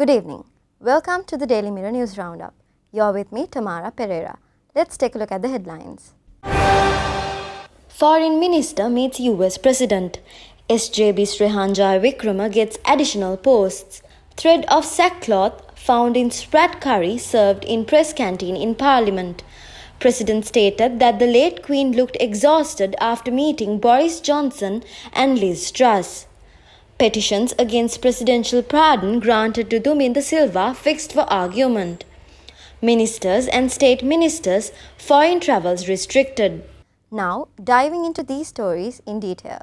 Good evening. Welcome to the Daily Mirror News Roundup. You're with me, Tamara Pereira. Let's take a look at the headlines. Foreign Minister meets US President. SJB's Rehan Wickrama gets additional posts. Thread of sackcloth found in sprat curry served in press canteen in Parliament. President stated that the late Queen looked exhausted after meeting Boris Johnson and Liz Truss. Petitions against presidential pardon granted to Duminda Silva fixed for argument. Ministers and state ministers' foreign travels restricted. Now, diving into these stories in detail.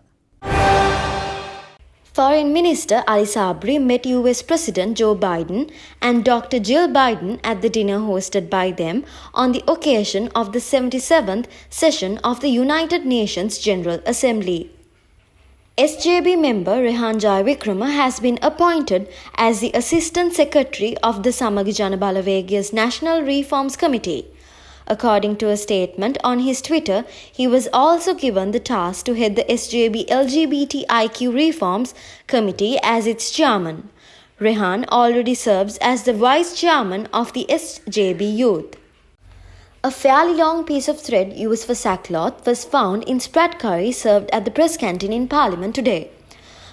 Foreign Minister Ali Sabri met US President Joe Biden and Dr. Jill Biden at the dinner hosted by them on the occasion of the 77th session of the United Nations General Assembly. SJB member Rehan Wickrama has been appointed as the Assistant Secretary of the Samaga Jana Balawega's National Reforms Committee. According to a statement on his Twitter, he was also given the task to head the SJB LGBTIQ Reforms Committee as its chairman. Rehan already serves as the vice chairman of the SJB Youth. A fairly long piece of thread used for sackcloth was found in sprat curry served at the press canteen in Parliament today.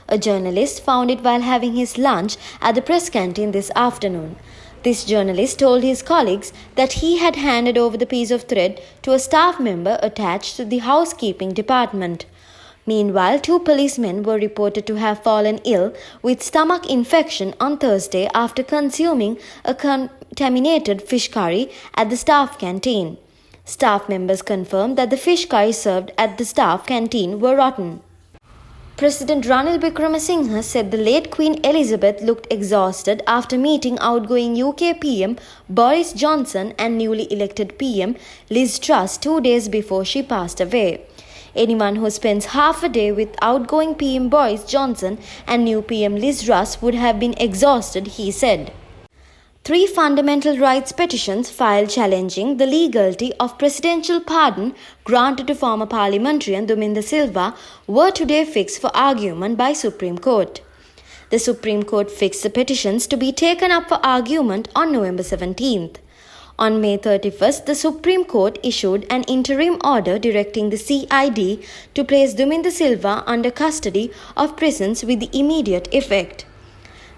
A journalist found it while having his lunch at the press canteen this afternoon. This journalist told his colleagues that he had handed over the piece of thread to a staff member attached to the housekeeping department. Meanwhile, 2 policemen were reported to have fallen ill with stomach infection on Thursday after consuming a contaminated fish curry at the staff canteen. Staff members confirmed that the fish curry served at the staff canteen were rotten. President Ranil Wickremesinghe said the late Queen Elizabeth looked exhausted after meeting outgoing UK PM Boris Johnson and newly elected PM Liz Truss 2 days before she passed away. Anyone who spends half a day with outgoing PM Boris Johnson and new PM Liz Truss would have been exhausted, he said. 3 fundamental rights petitions filed challenging the legality of presidential pardon granted to former parliamentarian Duminda Silva were today fixed for argument by Supreme Court. The Supreme Court fixed the petitions to be taken up for argument on November 17th. On May 31st, the Supreme Court issued an interim order directing the CID to place Duminda Silva under custody of prisons with immediate effect.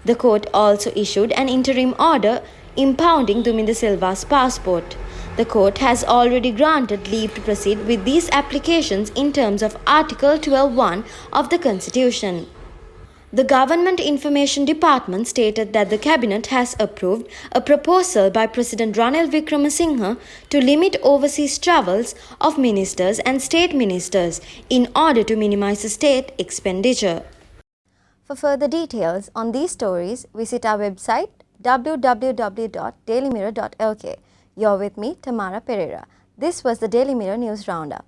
The court also issued an interim order impounding Duminda Silva's passport. The court has already granted leave to proceed with these applications in terms of Article 12(1) of the Constitution. The Government Information Department stated that the Cabinet has approved a proposal by President Ranil Wickremesinghe to limit overseas travels of ministers and state ministers in order to minimize the state expenditure. For further details on these stories, visit our website www.dailymirror.lk. You're with me, Tamara Pereira. This was the Daily Mirror News Roundup.